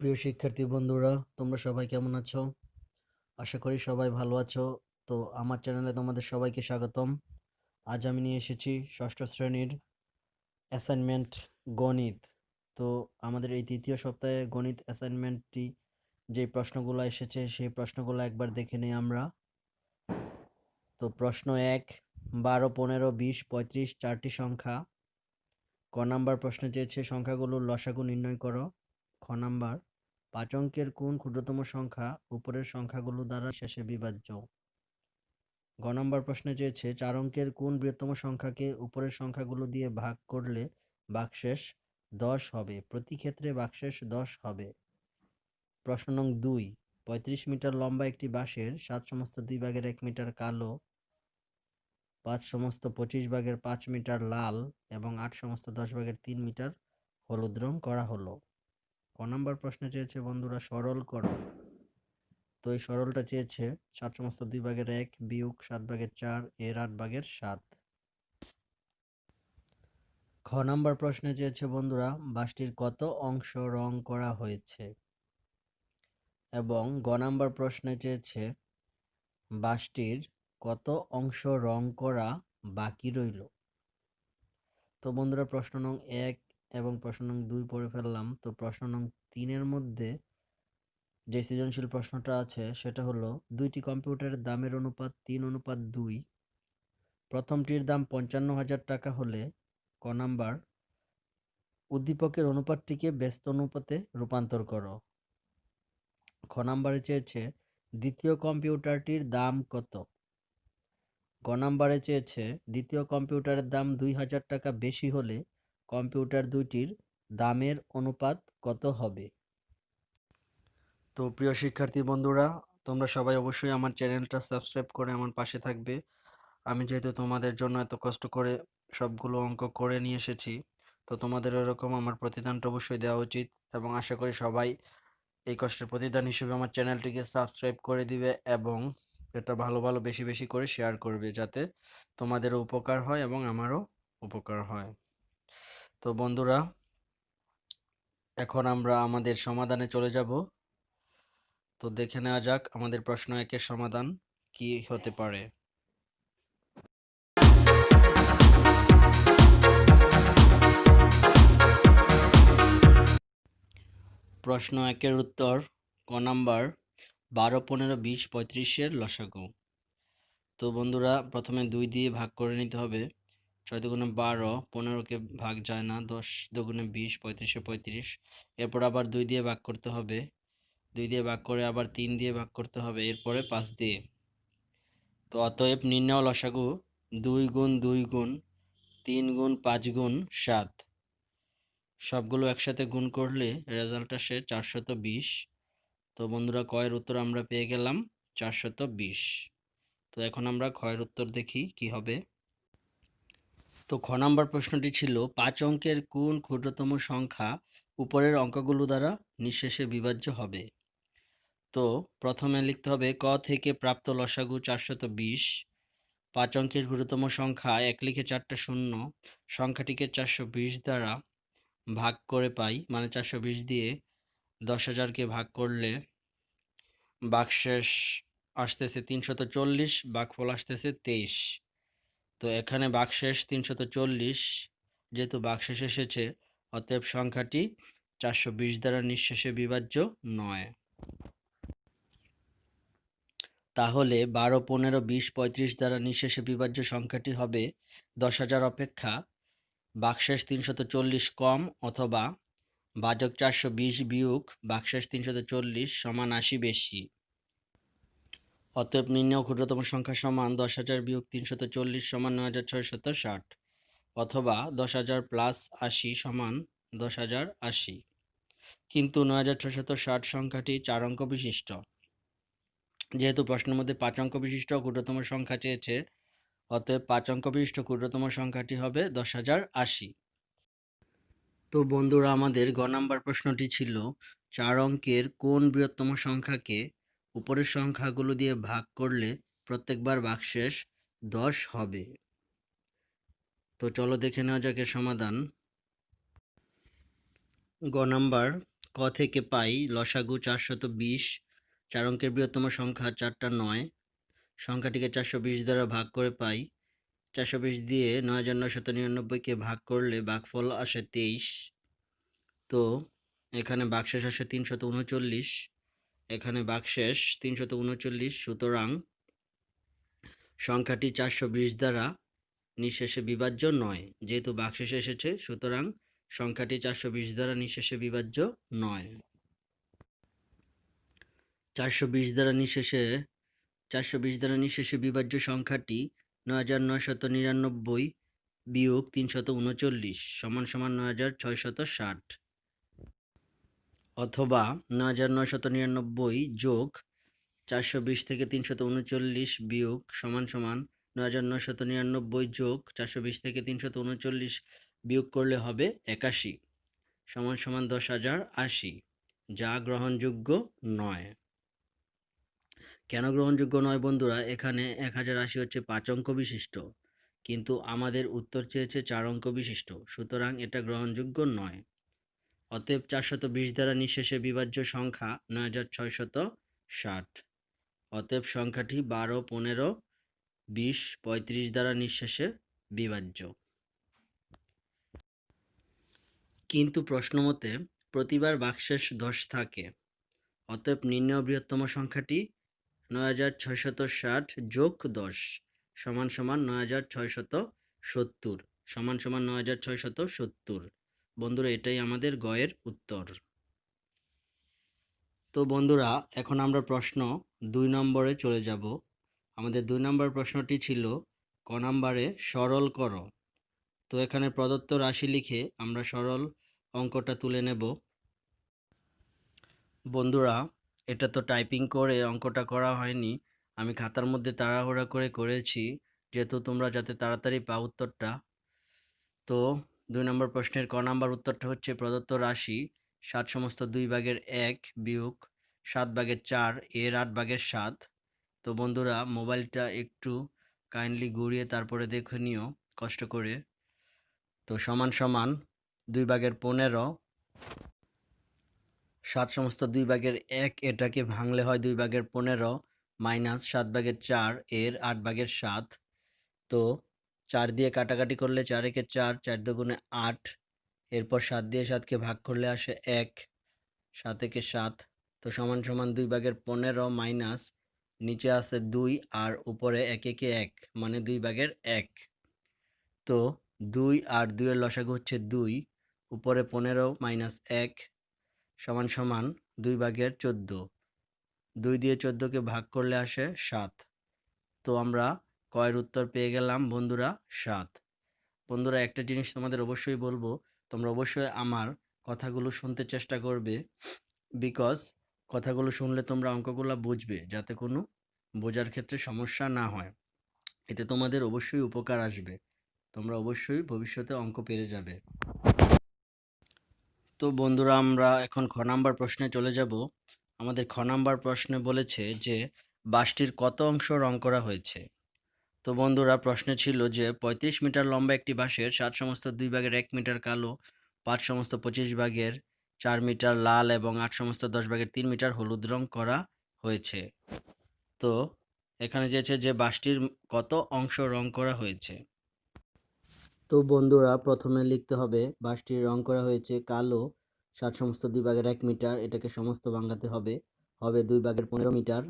প্রিয় শিক্ষার্থী বন্ধুরা, তোমরা সবাই কেমন আছো? আশা করি সবাই ভালো আছো। তো আমার চ্যানেলে তোমাদের সবাইকে স্বাগতম। আজ আমি নিয়ে এসেছি ষষ্ঠ শ্রেণীর অ্যাসাইনমেন্ট গণিত। তো আমাদের এই তৃতীয় সপ্তাহে গণিত অ্যাসাইনমেন্টটি যে প্রশ্নগুলো এসেছে সেই প্রশ্নগুলো একবার দেখে নিই আমরা। তো প্রশ্ন ১, 12, 15, 20, 35 চারটি সংখ্যা। ক নাম্বার প্রশ্নে চেয়েছে সংখ্যাগুলোর লসাগু নির্ণয় করো। খ নাম্বার 5 অঙ্কের কোন ক্ষুদ্রতম সংখ্যা উপরের সংখ্যাগুলো দ্বারা শেষে বিভাজ্য। গ নাম্বার প্রশ্নে চেয়েছে 4 অঙ্কের কোন বৃহত্তম সংখ্যাকে উপরের সংখ্যাগুলো দিয়ে ভাগ করলে ভাগশেষ 10 হবে, প্রতি ক্ষেত্রে ভাগশেষ 10 হবে। প্রশ্ন নং 2, 35 মিটার লম্বা একটি বাঁশের 7 সমস্ত 2 ভাগের 1 মিটার কালো, 5 সমস্ত 25 ভাগের 5 মিটার লাল এবং 8 সমস্ত 10 ভাগের 3 মিটার হলুদ রং করা হলো। ক নাম্বার প্রশ্নে চেয়েছে বন্ধুরা সরল করো। তো এই সরলটা চেয়েছে 7 সমস্ত 2 ভাগের 1 বিয়োগ 7 ভাগের 4 এর 8 ভাগের 7। খ নাম্বার প্রশ্নে চেয়েছে বন্ধুরা বাসটির কত অংশ রং করা হয়েছে, এবং গ নাম্বার প্রশ্নে চেয়েছে বাসটির কত অংশ রং করা বাকি রইল। তো বন্ধুরা প্রশ্ন নং 1 এবং প্রশ্ন নং 2 পড়ে ফেললাম। তো প্রশ্ন নং 3 এর মধ্যে যে সৃজনশীল প্রশ্নটা আছে সেটা হলো দুইটি কম্পিউটারের দামের অনুপাত 3:2। প্রথমটির দাম 55,000 টাকা হলে ক নাম্বার উদ্দীপকের অনুপাতটিকে ব্যস্ত অনুপাতে রূপান্তর করো। খ নাম্বারে চেয়েছে দ্বিতীয় কম্পিউটারটির দাম কত। গ নাম্বারে চেয়েছে দ্বিতীয় কম্পিউটারের দাম 2,000 টাকা বেশি হলে কম্পিউটার দুইটির দামের অনুপাত কত হবে। তো প্রিয় শিক্ষার্থী বন্ধুরা, তোমরা সবাই অবশ্যই আমার চ্যানেলটা সাবস্ক্রাইব করে আমার পাশে থাকবে। আমি যেহেতু তোমাদের জন্য এত কষ্ট করে সবগুলো অঙ্ক করে নিয়ে এসেছি, তো তোমাদের এরকম আমার প্রতিদানটা অবশ্যই দেওয়া উচিত, এবং আশা করি সবাই এই কষ্টের প্রতিদান হিসেবে আমার চ্যানেলটিকে সাবস্ক্রাইব করে দিবে এবং এটা ভালো ভালো বেশি বেশি করে শেয়ার করবে, যাতে তোমাদেরও উপকার হয় এবং আমারও উপকার হয়। তো বন্ধুরা, এখন আমরা আমাদের সমাধানে চলে যাব। তো দেখে নেওয়া যাক আমাদের প্রশ্ন 1-এর সমাধান কি হতে পারে। প্রশ্ন 1-এর উত্তর ক নাম্বার 12, 15, 20, 35-এর লসাগু। তো বন্ধুরা প্রথমে 2 দিয়ে ভাগ করে নিতে হবে। 6 দুগুণে 12, 15কে ভাগ যায় না, 10 দুগুণে 20, 35-এ 35। এরপর আবার 2 দিয়ে ভাগ করতে হবে, 2 দিয়ে ভাগ করে আবার 3 দিয়ে ভাগ করতে হবে, এরপরে 5 দিয়ে। তো অতএব নির্ণয় লসাগু 2 গুণ 2 গুণ 3 গুণ 5 গুণ 7। সবগুলো একসাথে গুণ করলে রেজাল্ট আসে 420। তো বন্ধুরা কয়ের উত্তর আমরা পেয়ে গেলাম 420। তো এখন আমরা ক্ষয়ের উত্তর দেখি কি হবে। তো খ নাম্বার প্রশ্নটি ছিল 5 অঙ্কের কোন ক্ষুদ্রতম সংখ্যা উপরের অঙ্কগুলো দ্বারা নিঃশেষে বিভাজ্য হবে। তো প্রথমে লিখতে হবে ক থেকে প্রাপ্ত লসাগু 420। 5 অঙ্কের ক্ষুদ্রতম সংখ্যা 1 লিখে 4টা শূন্য, সংখ্যাটিকে 420 দ্বারা ভাগ করে পাই, মানে 420 দিয়ে 10,000কে ভাগ করলে ভাগশেষ আসতেছে 340, ভাগফল আসতেছে 23। তো এখানে ভাগশেষ 340, যেহেতু ভাগশেষ এসেছে অতএব সংখ্যাটি 420 দ্বারা নিঃশেষে বিভাজ্য নয়। তাহলে 12, 15, 20, 35 দ্বারা নিঃশেষে বিভাজ্য সংখ্যাটি হবে 10,000 অপেক্ষা ভাগশেষ 340 কম, অথবা ভাজক 420 বিয়োগ ভাগশেষ 340 সমান 80 বেশি। অতএব নির্ণেয় ক্ষুদ্রতম সংখ্যা সমান 10,000 বিয়োগ 340 সমান 9,660, অথবা 10,000 প্লাস 80 সমান 10,080। কিন্তু 9,660 সংখ্যাটি 4 অঙ্ক বিশিষ্ট। যেহেতু প্রশ্নের মধ্যে 5 অঙ্ক বিশিষ্ট ক্ষুদ্রতম সংখ্যা চেয়েছে, অতএব 5 অঙ্ক বিশিষ্ট ক্ষুদ্রতম সংখ্যাটি হবে 10,080। তো বন্ধুরা আমাদের গ নাম্বার প্রশ্নটি ছিল 4 অঙ্কের কোন বৃহত্তম সংখ্যাকে উপরের সংখ্যাগুলো দিয়ে ভাগ করলে প্রত্যেকবার ভাগশেষ 10 হবে। তো চলো দেখে নেওয়া যাক এর সমাধান। গ নাম্বার ক থেকে পাই লসাগু 420, 4 অঙ্কের বৃহত্তম সংখ্যা 4টা 9, সংখ্যাটিকে 420 দ্বারা ভাগ করে পাই 420 দিয়ে 9999কে ভাগ করলে ভাগফল আসে 23। তো এখানে ভাগশেষ আসে 339, এখানে ভাগশেষ 339, সুতরাং সংখ্যাটি 420 দ্বারা নিঃশেষে বিভাজ্য নয়। যেহেতু ভাগশেষে এসেছে সুতরাং সংখ্যাটি 420 দ্বারা নিঃশেষে বিভাজ্য নয়। 420 দ্বারা নিঃশেষে বিভাজ্য সংখ্যাটি 9999 বিয়োগ 339 সমান সমান 9660, অথবা 9999 যোগ 420 থেকে 339 বিয়োগ সমান সমান 9999 যোগ 420 থেকে 339 বিয়োগ করলে হবে 81 সমান সমান 10,080, যা গ্রহণযোগ্য নয়। কেন গ্রহণযোগ্য নয় বন্ধুরা? এখানে 1080 হচ্ছে 5 অঙ্ক বিশিষ্ট, কিন্তু আমাদের উত্তর চেয়েছে 4 অঙ্ক বিশিষ্ট, সুতরাং এটা গ্রহণযোগ্য নয়। অতএব 420 দ্বারা নিঃশেষে বিভাজ্য সংখ্যা 9660। অতএব সংখ্যাটি 12, 15, 20, 35 দ্বারা নিঃশেষে বিভাজ্য। কিন্তু প্রশ্নমতে প্রতিবার ভাগশেষ 10 থাকে, অতএব নির্ণেয় বৃহত্তম সংখ্যাটি 9660 যোগ 10 সমান সমান 9670 সমান সমান 9670। বন্ধুরা, এটাই আমাদের গয়ের উত্তর। তো বন্ধুরা, এখন আমরা প্রশ্ন 2 নম্বরে চলে যাব। আমাদের 2 নম্বর প্রশ্নটি ছিল ক নম্বরে সরল করো। তো এখানে প্রদত্ত রাশি লিখে আমরা সরল অঙ্কটা তুলে নেব। বন্ধুরা, এটা তো টাইপিং করে অঙ্কটা করা হয়নি, আমি খাতার মধ্যে তাড়াহুড়া করে করেছি, যেহেতু তোমরা যাতে তাড়াতাড়ি পাও উত্তরটা। তো 2 নম্বর প্রশ্নের ক নম্বর উত্তরটা হচ্ছে প্রদত্ত রাশি 7 সমস্ত 2 ভাগের 1 বিয়োগ 7 ভাগের 4 এর 8 ভাগের 7। তো বন্ধুরা, মোবাইলটা একটু কাইন্ডলি ঘুরিয়ে তারপরে দেখে নিও কষ্ট করে। তো সমান সমান 2 ভাগের 15, 7 সমস্ত 2 ভাগের 1 এটাকে ভাঙলে হয় 2 ভাগের 15 মাইনাস 7 ভাগের 4 এর 8 ভাগের 7। তো 4 দিয়ে কাটাকাটি করলে 4 একে 4, 4 দুগুণে 8, এরপর 7 দিয়ে 7কে ভাগ করলে আসে 1, 7 একে 7। তো সমান সমান 2 ভাগের 15 মাইনাস নিচে আছে 2 আর উপরে 1 একে 1 মানে 2 ভাগের 1। তো 2 আর 2 এর লসাগু হচ্ছে 2, উপরে 15 মাইনাস 1 সমান সমান 2 ভাগের 14। 2 দিয়ে 14কে ভাগ করলে আসে 7। তো আমরা কয়ের উত্তর পেয়ে গেলাম বন্ধুরা 7। বন্ধুরা, একটা জিনিস তোমাদের অবশ্যই বলবো, তোমরা অবশ্যই আমার কথাগুলো শুনতে চেষ্টা করবে, বিকজ কথাগুলো শুনলে তোমরা অঙ্কগুলো বুঝবে, যাতে কোনো বোঝার ক্ষেত্রে সমস্যা না হয়। এতে তোমাদের অবশ্যই উপকার আসবে, তোমরা অবশ্যই ভবিষ্যতে অঙ্ক পেরে যাবে। তো বন্ধুরা, আমরা এখন খ নাম্বার প্রশ্নে চলে যাব। আমাদের খ নাম্বার প্রশ্নে বলেছে যে বাসটির কত অংশ রং করা হয়েছে। তো বন্ধুরা, প্রশ্নে ছিল যে 35 মিটার লম্বা একটি বাঁশের 7 সমস্ত 2 ভাগের 1 মিটার কালো, 5 সমস্ত 25 ভাগের 4 মিটার লাল এবং 8 সমস্ত 10 ভাগের 3 মিটার হলুদ রং করা হয়েছে। তো এখানে চেয়েছে যে বাঁশটির কত অংশ রং করা হয়েছে। তো বন্ধুরা, প্রথমে লিখতে হবে বাঁশটির রং করা হয়েছে কালো 7 সমস্ত 2 ভাগের 1 মিটার, এটাকে সমস্ত ভাঙাতে হবে, হবে 2 ভাগের 15 মিটার।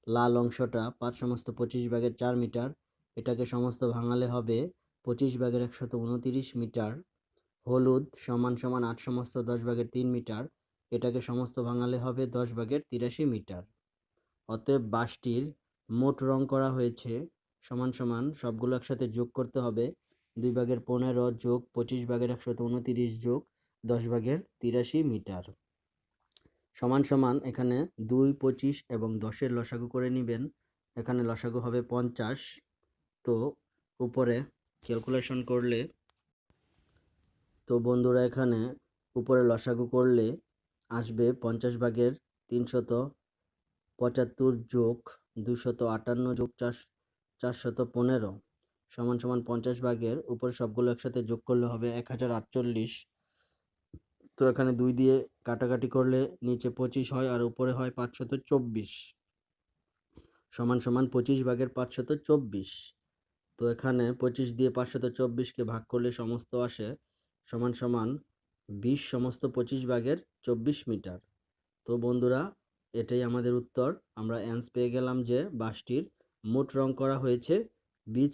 লাল অংশটা 5 সমস্ত 25 ভাগের 4 মিটার, এটাকে সমস্ত ভাঙালে হবে 25 ভাগের 129 মিটার। হলুদ সমান সমান 8 সমস্ত 10 ভাগের 3 মিটার, এটাকে সমস্ত ভাঙালে হবে 10 ভাগের 83 মিটার। অতএব বাঁশটির মোট রং করা হয়েছে সমান সমান সবগুলো একসাথে যোগ করতে হবে, 2 ভাগের 15 যোগ 25 ভাগের 129 যোগ 10 ভাগের 83 মিটার সমান সমান এখানে 2, 25 এবং 10-এর লসাগু করে নেবেন। এখানে লসাগু হবে 50। তো উপরে ক্যালকুলেশন করলে, তো বন্ধুরা এখানে উপরে লসাগু করলে আসবে 50 ভাগের 375 যোগ 258 যোগ 415 সমান সমান 50 ভাগের উপরে সবগুলো একসাথে যোগ করলে হবে 1048। তো এখানে 2 দিয়ে কাটাকাটি করলে নিচে 25 হয় আর উপরে হয় 524 সমান সমান 25 ভাগের 524। তো এখানে 25 দিয়ে 524কে ভাগ করলে সমস্ত আসে সমান সমান 20 সমস্ত 25 ভাগের 24 মিটার। তো বন্ধুরা, এটাই আমাদের উত্তর। আমরা অ্যান্সার পেয়ে গেলাম যে বাসটির মোট রং করা হয়েছে 20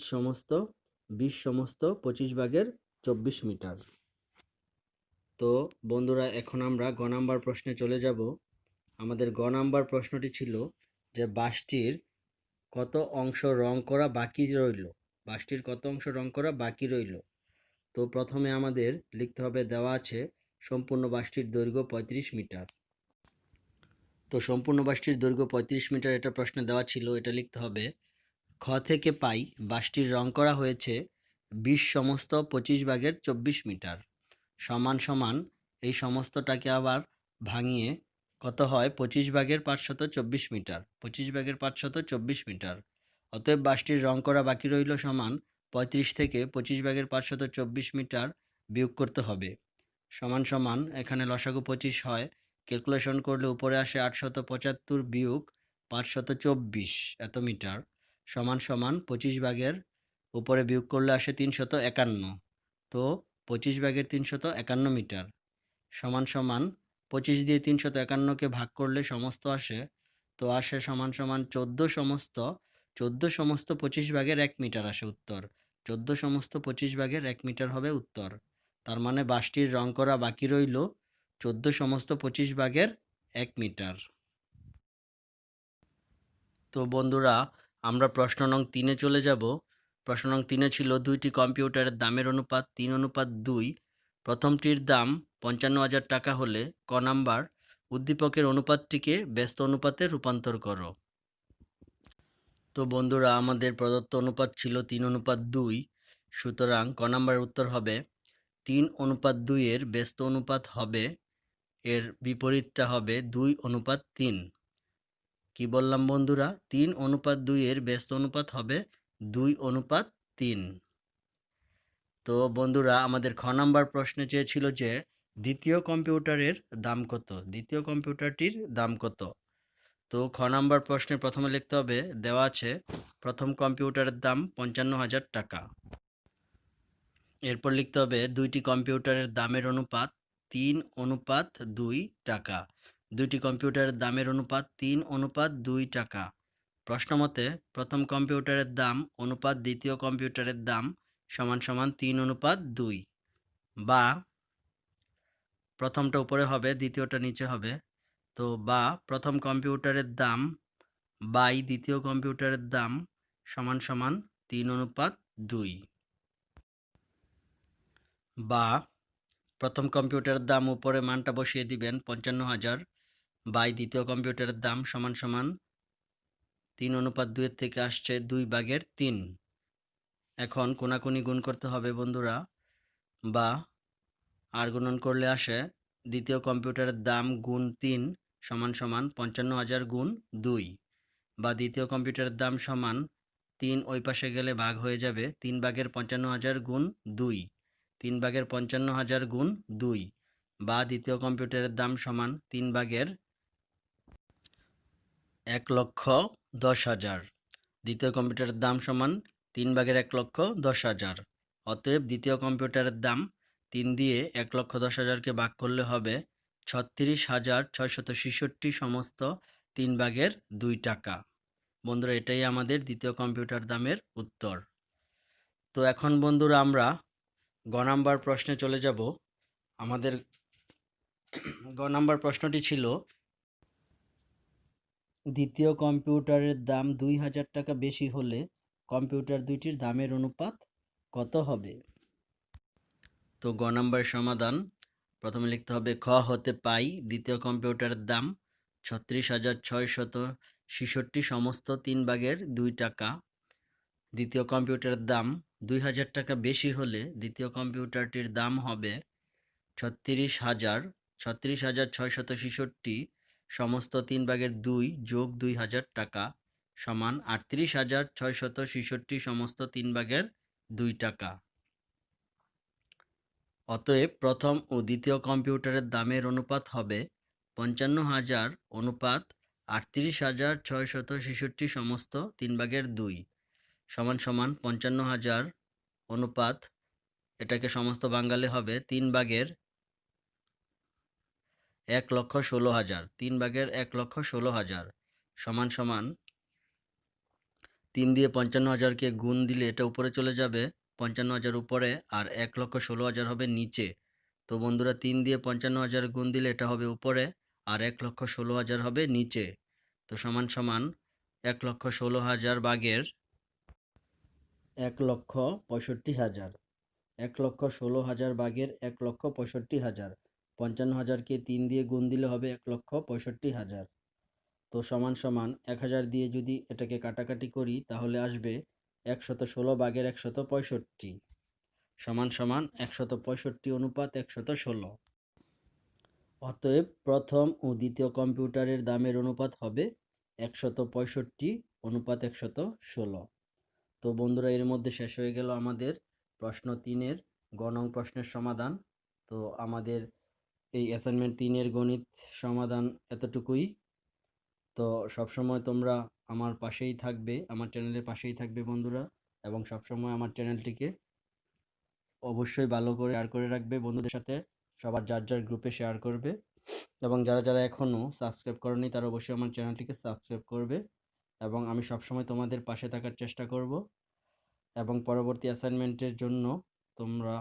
সমস্ত 25 ভাগের 24 মিটার। তো বন্ধুরা, এখন আমরা গ নাম্বার প্রশ্নে চলে যাব। আমাদের গ নাম্বার প্রশ্নটি ছিল যে বাসটির কত অংশ রং করা বাকি রইল। বাসটির কত অংশ রং করা বাকি রইল। তো প্রথমে আমাদের লিখতে হবে, দেওয়া আছে সম্পূর্ণ বাসটির দৈর্ঘ্য 35 মিটার। তো সম্পূর্ণ বাসটির দৈর্ঘ্য 35 মিটার, এটা প্রশ্নে দেওয়া ছিল। এটা লিখতে হবে খ থেকে পাই বাসটির রং করা হয়েছে 20 সমস্ত 25 ভাগের 24 মিটার সমান সমান এই সমস্তটাকে আবার ভাঙিয়ে কত হয় 25 ভাগের 524 মিটার। 25 ভাগের 524 মিটার। অতএব বাসটির রং করা বাকি রইল সমান 35 থেকে 25 ভাগের 524 মিটার বিয়োগ করতে হবে সমান সমান এখানে লসাগু 25 হয়। ক্যালকুলেশন করলে উপরে আসে 875 বিয়োগ 524 এত মিটার সমান সমান 25 ভাগের উপরে বিয়োগ করলে আসে 351। তো 25 ভাগের 351 মিটার সমান সমান 25 দিয়ে 351কে ভাগ করলে সমস্ত আসে। তো আসে সমান সমান 14 সমস্ত 25 ভাগের 1 মিটার আসে উত্তর। 14 সমস্ত 25 ভাগের 1 মিটার হবে উত্তর। তার মানে বাসটির রং করা বাকি রইল 14 সমস্ত 25 ভাগের 1 মিটার। তো বন্ধুরা, আমরা প্রশ্ন নং 3-এ চলে যাব। প্রশ্ন নং 3-এ ছিল দুইটি কম্পিউটারের দামের অনুপাত 3:2। প্রথমটির দাম 55,000 টাকা হলে ক নাম্বার উদ্দীপকের অনুপাতটিকে ব্যস্ত অনুপাতে রূপান্তর করো। তো বন্ধুরা, আমাদের প্রদত্ত অনুপাত ছিল 3:2। সুতরাং ক নাম্বার উত্তর হবে 3:2 এর ব্যস্ত অনুপাত হবে, এর বিপরীতটা হবে 2:3। কি বললাম বন্ধুরা? 3:2 এর ব্যস্ত অনুপাত হবে 2:3। তো বন্ধুরা, আমাদের খ নাম্বার প্রশ্নে চেয়েছিল যে দ্বিতীয় কম্পিউটারের দাম কত। দ্বিতীয় কম্পিউটারটির দাম কত? তো খ নাম্বার প্রশ্নে প্রথমে লিখতে হবে, দেওয়া আছে প্রথম কম্পিউটারের দাম 55,000 টাকা। এরপর লিখতে হবে দুইটি কম্পিউটারের দামের অনুপাত 3:2 টাকা। দুইটি কম্পিউটারের দামের অনুপাত 3:2 টাকা। প্রশ্নমতে প্রথম কম্পিউটারের দাম অনুপাত দ্বিতীয় কম্পিউটারের দাম সমান সমান 3:2, বা প্রথমটা উপরে হবে দ্বিতীয়টা নিচে হবে। তো বা প্রথম কম্পিউটারের দাম বাই দ্বিতীয় কম্পিউটারের দাম সমান সমান 3:2, বা প্রথম কম্পিউটারের দাম উপরে মানটা বসিয়ে দিবেন 55,000 বাই দ্বিতীয় কম্পিউটারের দাম সমান সমান 3:2 থেকে আসছে 2/3। এখন কোনাকুনি গুণ করতে হবে বন্ধুরা, বা আর গুণন করলে আসে দ্বিতীয় কম্পিউটারের দাম গুণ 3 সমান সমান 55,000 গুণ 2, বা দ্বিতীয় কম্পিউটারের দাম সমান 3 ওই পাশে গেলে ভাগ হয়ে যাবে 3/55,000 গুণ 2, 3/55,000 গুণ 2, বা দ্বিতীয় কম্পিউটারের দাম সমান 3/1,10,000। দ্বিতীয় কম্পিউটারের দাম সমান 3/1,10,000। অতএব দ্বিতীয় কম্পিউটারের দাম 3 দিয়ে 1,10,000কে ভাগ করলে হবে 36,666 সমস্ত 3/2 টাকা। বন্ধুরা, এটাই আমাদের দ্বিতীয় কম্পিউটার দামের উত্তর। তো এখন বন্ধুরা, আমরা গ নাম্বার প্রশ্নে চলে যাব। আমাদের গ নাম্বার প্রশ্নটি ছিল দ্বিতীয় কম্পিউটারের দাম 2,000 টাকা বেশি হলে কম্পিউটার দুইটির দামের অনুপাত কত হবে? তো গ নাম্বার সমাধান প্রথমে লিখতে হবে খ হতে পাই দ্বিতীয় কম্পিউটারের দাম 36,666 সমস্ত 3/2 টাকা। দ্বিতীয় কম্পিউটারের দাম 2,000 টাকা বেশি হলে দ্বিতীয় কম্পিউটারটির দাম হবে 36,666 সমস্ত 3/2 যোগ 2,000 টাকা সমান 38,666 সমস্ত 3/2 টাকা। অতএব প্রথম ও দ্বিতীয় কম্পিউটারের দামের অনুপাত হবে ৫৫,০০০ অনুপাত ৩৮,৬৬৬ সমস্ত ৩/২ সমান ৫৫,০০০ অনুপাত, এটাকে সমস্ত বাঙ্গালে হবে ৩/১,১,১৬,০০০ ৩/১,১,১৬,০০০ সমান ৩ দিয়ে ৫৫,০০০কে গুণ দিলে এটা উপরে চলে যাবে, ৫৫,০০০ উপরে আর ১,১৬,০০০ হবে নিচে। তো বন্ধুরা ৩ দিয়ে ৫৫,০০০ গুণ দিলে এটা হবে উপরে আর ১,১৬,০০০ হবে নিচে। তো সমান ১,১৬,০০০ ভাগের ১,৬৫,০০০। ১,১৬,০০০ ভাগের ১,৬৫,০০০। ৫৫,০০০কে ৩ দিয়ে গুণ দিলে হবে ১,৬৫,০০০। তো সমান ১,০০০ দিয়ে যদি এটাকে কাটাকাটি করি তাহলে আসবে ১১৬ ভাগের ১৬৫ সমান ১৬৫ অনুপাত ১১৬। অতএব প্রথম ও দ্বিতীয় কম্পিউটারের দামের অনুপাত হবে ১৬৫ অনুপাত ১১৬। তো বন্ধুরা এর মধ্যে শেষ হয়ে গেল আমাদের প্রশ্ন ৩-এর গ নং প্রশ্নের সমাধান। তো আমাদের এই অ্যাসাইনমেন্ট ৩-এর গণিত সমাধান এতটুকুই। তো সবসময় তোমরা আমার পাশেই থাকবে, আমার চ্যানেলের পাশেই থাকবে বন্ধুরা, এবং সবসময় আমার চ্যানেলটিকে অবশ্যই ভালো করে শেয়ার করে রাখবে বন্ধুদের সাথে, সবার যার গ্রুপে শেয়ার করবে, এবং যারা এখনও সাবস্ক্রাইব করনি তারা অবশ্যই আমার চ্যানেলটিকে সাবস্ক্রাইব করবে। এবং আমি সবসময় তোমাদের পাশে থাকার চেষ্টা করব, এবং পরবর্তী অ্যাসাইনমেন্টের জন্য তোমরা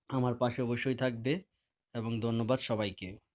আমার পাশে অবশ্যই থাকবে। এবং ধন্যবাদ সবাইকে।